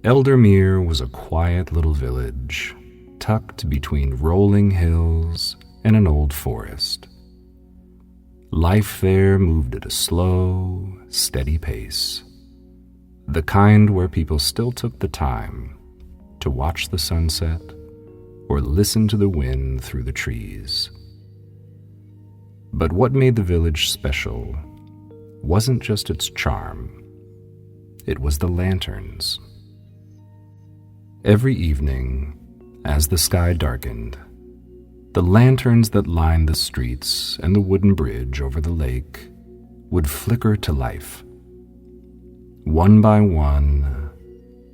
Eldermere was a quiet little village, tucked between rolling hills and an old forest. Life there moved at a slow, steady pace, the kind where people still took the time to watch the sunset or listen to the wind through the trees. But what made the village special wasn't just its charm, it was the lanterns. Every evening, as the sky darkened, the lanterns that lined the streets and the wooden bridge over the lake would flicker to life, one by one,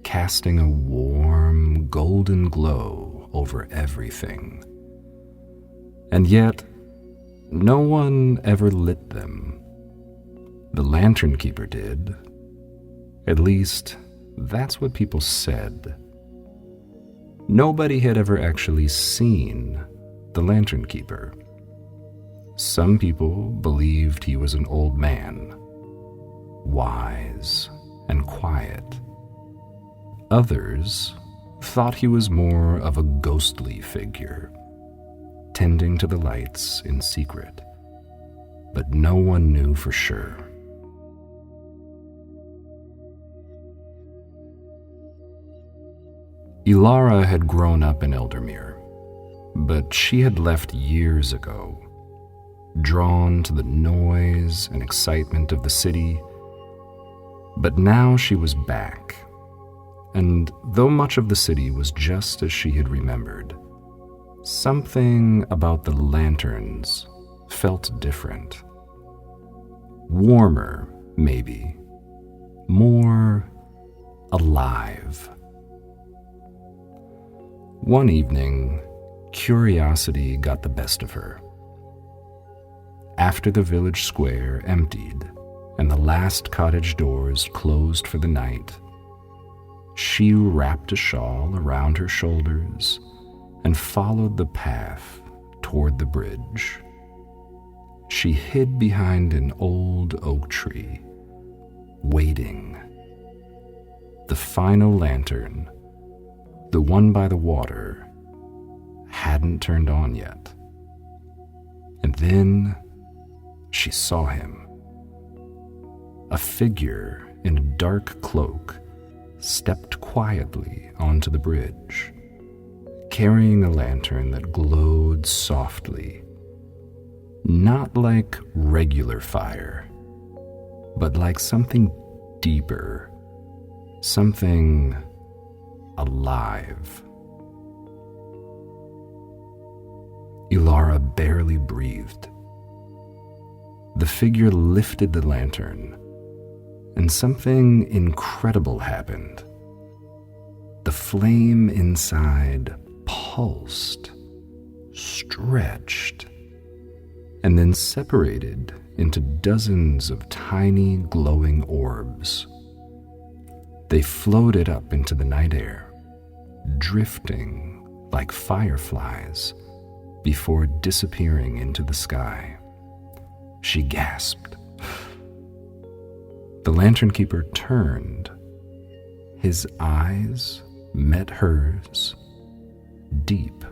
casting a warm, golden glow over everything. And yet, no one ever lit them. The lantern keeper did. At least, that's what people said. Nobody had ever actually seen the lantern keeper. Some people believed he was an old man, wise and quiet. Others thought he was more of a ghostly figure, tending to the lights in secret, but no one knew for sure. Ilara had grown up in Eldermere, but she had left years ago, drawn to the noise and excitement of the city. But now she was back, and though much of the city was just as she had remembered, something about the lanterns felt different. Warmer, maybe. More alive. One evening, curiosity got the best of her. After the village square emptied and the last cottage doors closed for the night, she wrapped a shawl around her shoulders and followed the path toward the bridge. She hid behind an old oak tree, waiting. The final lantern, the one by the water, hadn't turned on yet. And then she saw him. A figure in a dark cloak stepped quietly onto the bridge, carrying a lantern that glowed softly, not like regular fire, but like something deeper, something alive. Ilara barely breathed. The figure lifted the lantern, and something incredible happened. The flame inside pulsed, stretched, and then separated into dozens of tiny glowing orbs. They floated up into the night air, drifting like fireflies before disappearing into the sky. She gasped. The lantern keeper turned. His eyes met hers, deep,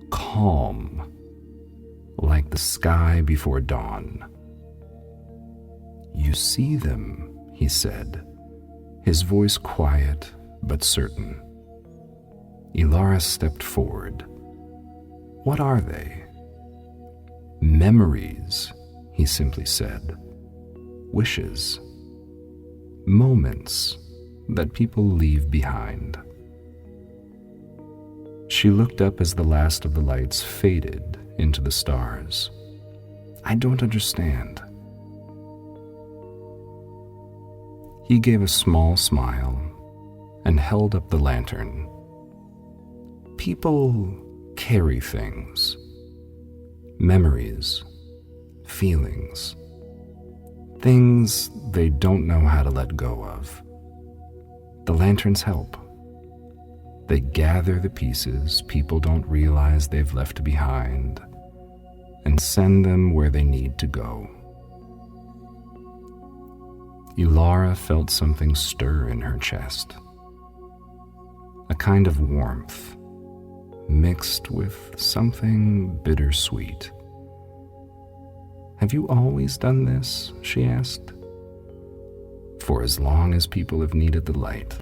calm, like the sky before dawn. "You see them," he said, his voice quiet but certain. Ilara stepped forward. "What are they?" "Memories," he simply said. "Wishes. Moments that people leave behind." She looked up as the last of the lights faded into the stars. "I don't understand." He gave a small smile and held up the lantern. "People carry things, memories, feelings, things they don't know how to let go of. The lanterns help. They gather the pieces people don't realize they've left behind and send them where they need to go." Ilara felt something stir in her chest. kind of warmth mixed with something bittersweet. "Have you always done this?" she asked. "For as long as people have needed the light."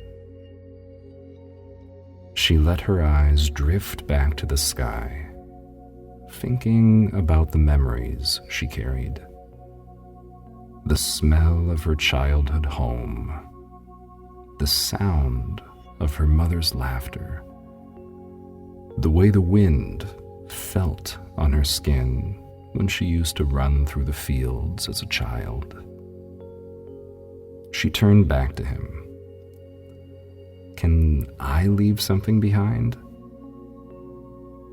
She let her eyes drift back to the sky, thinking about the memories she carried. The smell of her childhood home, the sound of her mother's laughter, the way the wind felt on her skin when she used to run through the fields as a child. She turned back to him. "Can I leave something behind?"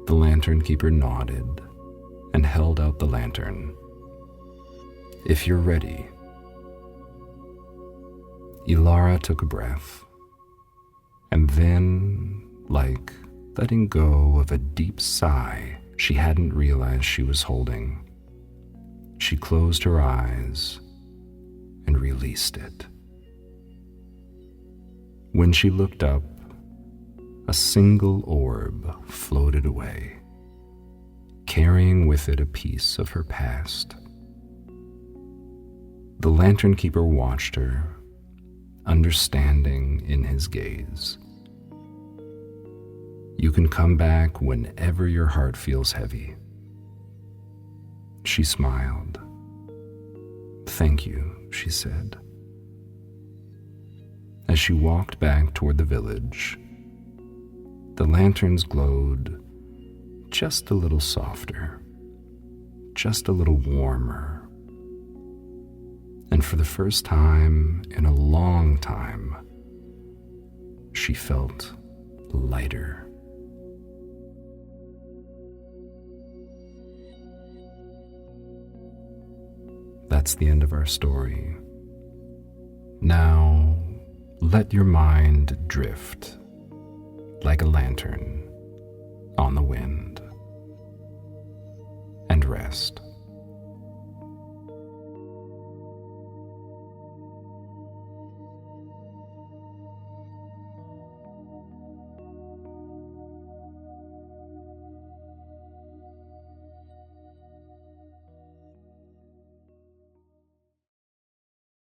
The lantern keeper nodded and held out the lantern. "If you're ready." Ilara took a breath, and then, like letting go of a deep sigh she hadn't realized she was holding, she closed her eyes and released it. When she looked up, a single orb floated away, carrying with it a piece of her past. The lantern keeper watched her, understanding in his gaze. "You can come back whenever your heart feels heavy." She smiled. "Thank you," she said. As she walked back toward the village, the lanterns glowed just a little softer, just a little warmer. And for the first time in a long time, she felt lighter. That's the end of our story. Now, let your mind drift like a lantern on the wind and rest.